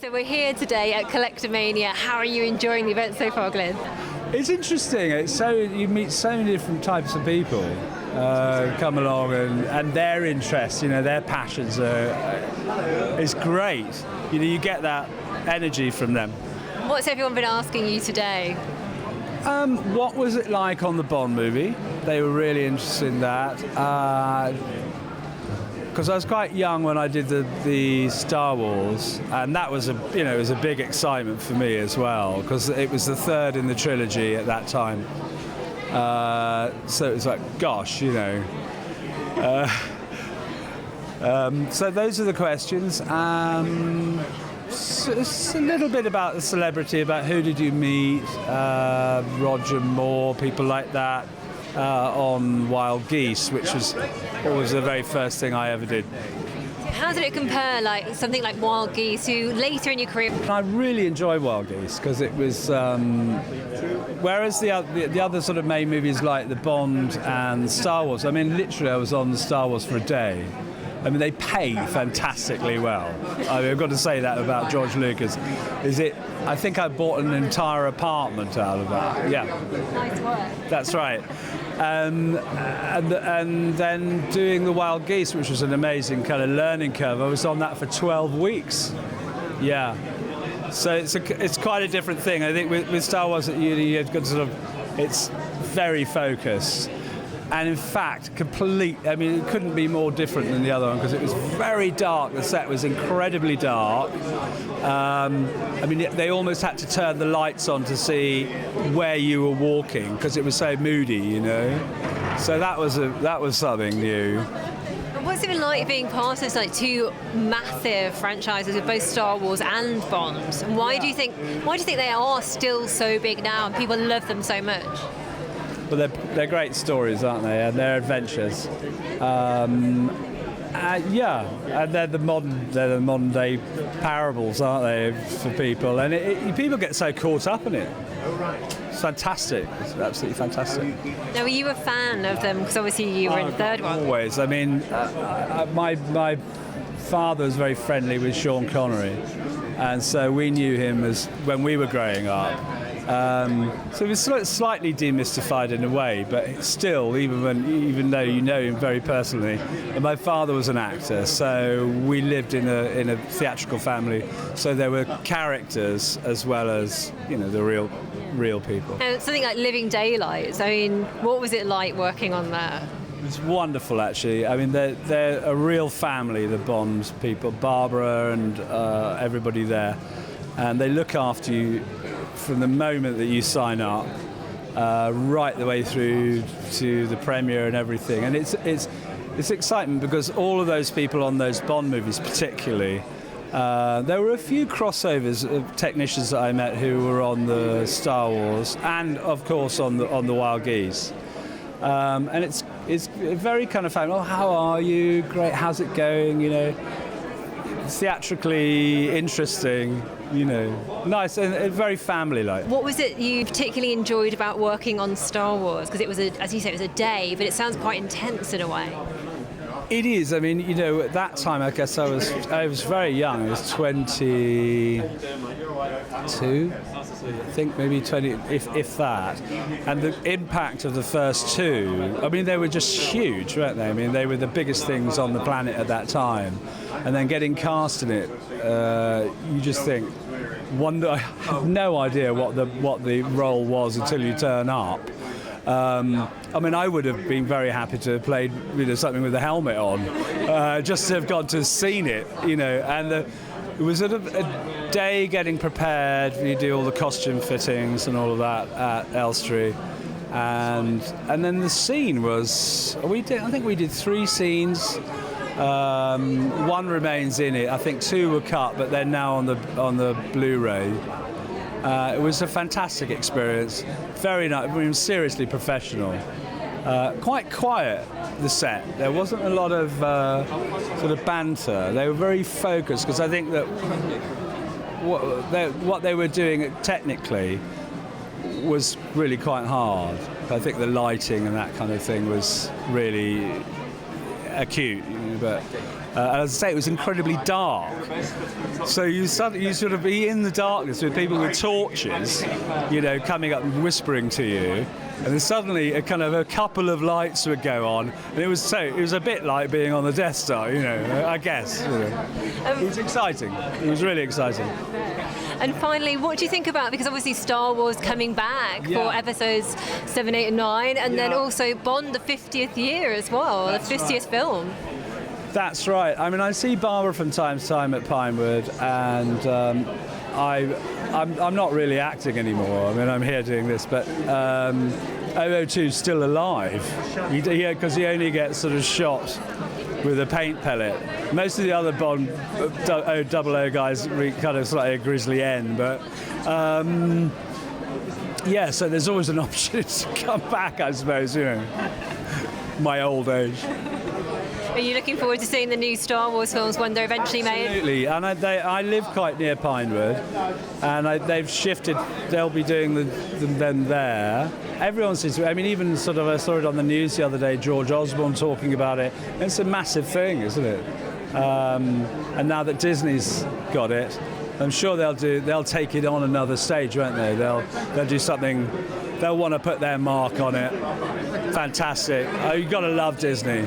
So we're here today at Collectomania. How are you enjoying the event so far, Glyn? It's interesting. You meet so many different types of people come along and their interests, their passions it's great. You get that energy from them. What's everyone been asking you today? What was it like on the Bond movie? They were really interested in that. Because I was quite young when I did the Star Wars, and that was it was a big excitement for me as well, because it was the third in the trilogy at that time. So it was like, gosh, So those are the questions. It's a little bit about the celebrity, about who did you meet, Roger Moore, people like that. On Wild Geese, which was always the very first thing I ever did. How did it compare, like something like Wild Geese, to later in your career? I really enjoyed Wild Geese because it was, whereas the other sort of main movies like the Bond and Star Wars, literally I was on the Star Wars for a day. They pay fantastically well. I've got to say that about George Lucas. I think I bought an entire apartment out of that. Yeah. Nice work. That's right. And then doing the Wild Geese, which was an amazing kind of learning curve. I was on that for 12 weeks. Yeah. So it's quite a different thing. I think with Star Wars at uni, you've got it's very focused. And in fact, it couldn't be more different than the other one because it was very dark. The set was incredibly dark. They almost had to turn the lights on to see where you were walking because it was so moody, So that was something new. What's it been like being part of two massive franchises of both Star Wars and Bond? And why do you think they are still so big now and people love them so much? Well, they're great stories, aren't they? And they're adventures. And they're the modern day parables, aren't they, for people? And people get so caught up in it. It's fantastic. It's absolutely fantastic. Now, were you a fan of them? Because obviously you were in the third one. Always. My father was very friendly with Sean Connery, and so we knew him as when we were growing up. So it was slightly demystified in a way, but still, even though you know him very personally, and my father was an actor, so we lived in a theatrical family. So there were characters as well as the real people. And something like Living Daylights. What was it like working on that? It was wonderful, actually. They're a real family, the Bond people, Barbara and everybody there, and they look after you from the moment that you sign up, right the way through to the premiere and everything. And it's excitement because all of those people on those Bond movies, particularly, there were a few crossovers of technicians that I met who were on the Star Wars and, of course, on the Wild Geese. And it's very kind of family. Oh, how are you? Great. How's it going? Theatrically interesting. Nice and very family-like. What was it you particularly enjoyed about working on Star Wars? Because it was, as you say, it was a day, but it sounds quite intense in a way. It is. At that time, I guess I was very young. I was 22, I think, maybe 20, if that. And the impact of the first two, they were just huge, weren't they? They were the biggest things on the planet at that time. And then getting cast in it, you just think, I have no idea what the role was until you turn up. I would have been very happy to have played something with a helmet on, just to have gone to have seen it, And it was sort of a day getting prepared. You do all the costume fittings and all of that at Elstree. And then the scene was, I think we did 3 scenes. One remains in it. I think 2 were cut, but they're now on the Blu-ray. It was a fantastic experience. Very nice. Seriously professional. Quite quiet, the set. There wasn't a lot of sort of banter. They were very focused because I think that what they were doing technically was really quite hard. I think the lighting and that kind of thing was really acute, but as I say, it was incredibly dark. So you sort of be in the darkness with people with torches, coming up and whispering to you, and then suddenly a couple of lights would go on, and it was a bit like being on the Death Star, I guess. It was exciting. It was really exciting. And finally, what do you think about, because obviously Star Wars coming back for episodes 7, 8 and 9, and then also Bond, the 50th year as well, the 50th film? That's right. I mean, I see Barbara from time to time at Pinewood, and I'm not really acting anymore. I mean, I'm here doing this, but 002's still alive. Because he only gets sort of shot with a paint pellet. Most of the other Bond 00 guys kind of slightly a grisly end, but so there's always an opportunity to come back, I suppose, my old age. Are you looking forward to seeing the new Star Wars films when they're eventually made? Absolutely, and I live quite near Pinewood, and they've shifted. They'll be doing them there. Everyone seems to. I mean, even sort of I saw it on the news the other day. George Osborne talking about it. It's a massive thing, isn't it? And now that Disney's got it, I'm sure they'll take it on another stage, won't they? They'll do something. They'll want to put their mark on it. Fantastic. Oh, you've got to love Disney.